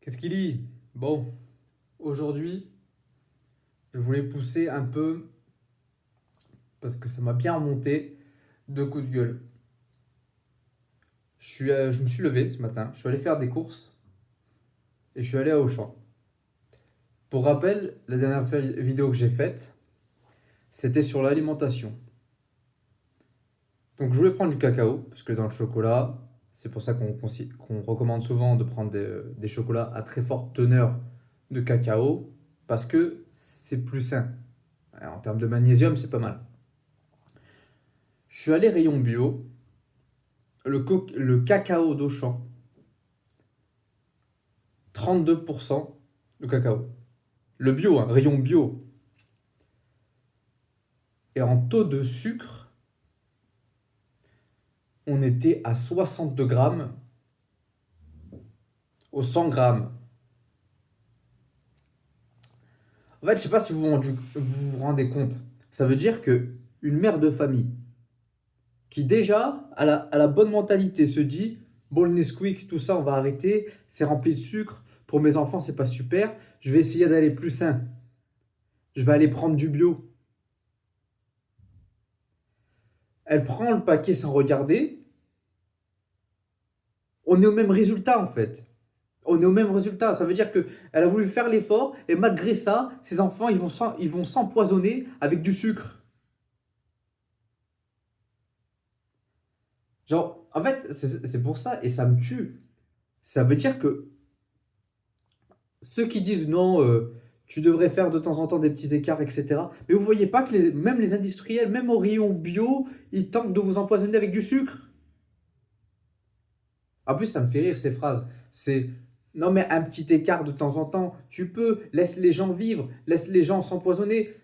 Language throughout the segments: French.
Qu'est-ce qu'il dit? Bon, aujourd'hui, je voulais pousser un peu, parce que ça m'a bien remonté, deux coups de gueule. Je me suis levé ce matin, je suis allé faire des courses et je suis allé à Auchan. Pour rappel, la dernière vidéo que j'ai faite, c'était sur l'alimentation. Donc je voulais prendre du cacao, parce que dans le chocolat, c'est pour ça qu'on recommande souvent de prendre des chocolats à très forte teneur de cacao, parce que c'est plus sain. En termes de magnésium, c'est pas mal. Je suis allé rayon bio, le cacao d'Auchan, 32% de cacao. Le bio, hein, rayon bio. Et en taux de sucre, on était à 62 grammes au 100 grammes. En fait, je sais pas si vous rendez compte. Ça veut dire que une mère de famille qui déjà a la bonne mentalité se dit, bon, le Nesquik, tout ça, on va arrêter, c'est rempli de sucre, pour mes enfants, c'est pas super, je vais essayer d'aller plus sain. Je vais aller prendre du bio. Elle prend le paquet sans regarder. On est au même résultat en fait. On est au même résultat. Ça veut dire qu'elle a voulu faire l'effort et malgré ça, ses enfants ils vont s'empoisonner avec du sucre. Genre, en fait, c'est pour ça et ça me tue. Ça veut dire que ceux qui disent non, tu devrais faire de temps en temps des petits écarts, etc. Mais vous voyez pas que même les industriels, même au rayon bio, ils tentent de vous empoisonner avec du sucre. En plus, ça me fait rire ces phrases. C'est non, mais un petit écart de temps en temps, tu peux, laisse les gens vivre, laisse les gens s'empoisonner.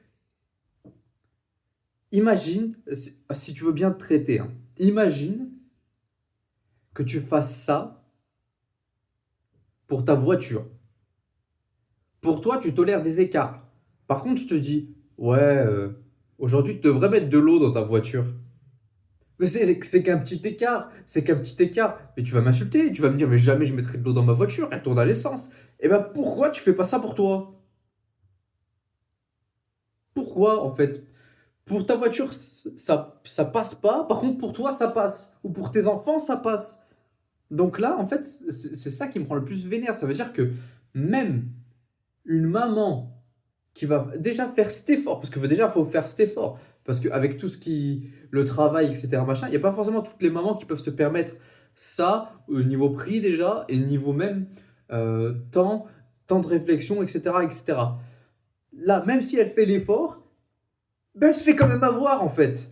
Imagine, si tu veux bien te traiter, hein, imagine que tu fasses ça pour ta voiture. Pour toi, tu tolères des écarts. Par contre, je te dis, ouais, aujourd'hui, tu devrais mettre de l'eau dans ta voiture. Mais c'est qu'un petit écart, c'est qu'un petit écart. Mais tu vas m'insulter, tu vas me dire, mais jamais je mettrai de l'eau dans ma voiture, elle tourne à l'essence. Eh ben pourquoi tu fais pas ça pour toi? Pourquoi en fait? Pour ta voiture, ça passe pas. Par contre, pour toi, ça passe. Ou pour tes enfants, ça passe. Donc là, en fait, c'est ça qui me rend le plus vénère. Ça veut dire que même une maman qui va déjà faire cet effort, parce que déjà, il faut faire cet effort. Parce qu'avec tout ce qui, le travail, etc., machin, il n'y a pas forcément toutes les mamans qui peuvent se permettre ça, au niveau prix déjà, et niveau même temps, temps de réflexion, etc., etc. Là, même si elle fait l'effort, ben, elle se fait quand même avoir, en fait.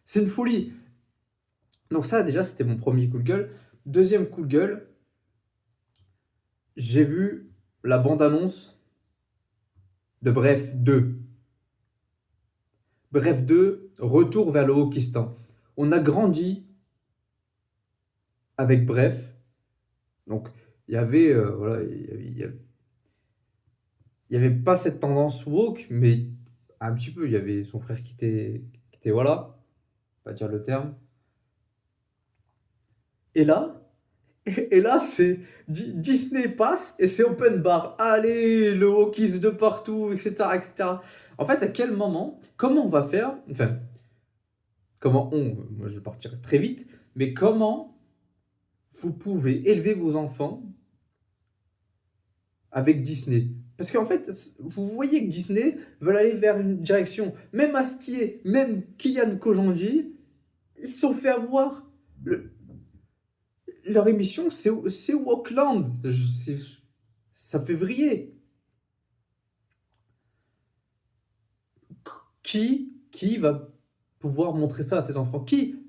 C'est une folie. Donc ça, déjà, c'était mon premier coup de gueule. Deuxième coup de gueule, j'ai vu la bande-annonce de Bref 2. Bref 2, retour vers le Wokistan. On a grandi avec Bref. Donc, il y avait, voilà, il y avait pas cette tendance woke, mais un petit peu. Il y avait son frère qui était voilà, pas dire le terme. Et là, et là, c'est Disney passe et c'est open bar. Allez, le wokisme de partout, etc., etc. En fait, à quel moment, comment on va faire, enfin, moi je partirai très vite, mais comment vous pouvez élever vos enfants avec Disney? Parce qu'en fait, vous voyez que Disney veut aller vers une direction. Même Astier, même Kian Kojandi, ils se sont fait avoir. Leur émission, c'est Walkland. Ça fait vriller. Qui va pouvoir montrer ça à ses enfants? Qui?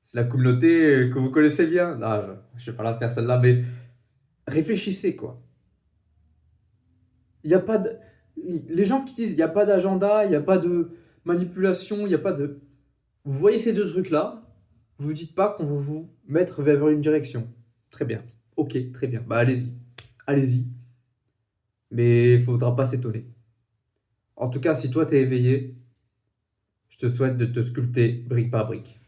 C'est la communauté que vous connaissez bien. Non, je vais pas la faire celle-là, mais réfléchissez quoi. Il y a pas de... Les gens qui disent il n'y a pas d'agenda, il n'y a pas de manipulation, il n'y a pas de... Vous voyez ces deux trucs-là, vous ne dites pas qu'on va vous mettre vers une direction. Très bien. Ok, très bien. Bah allez-y. Allez-y. Mais il faudra pas s'étonner. En tout cas, si toi t'es éveillé, je te souhaite de te sculpter brique par brique.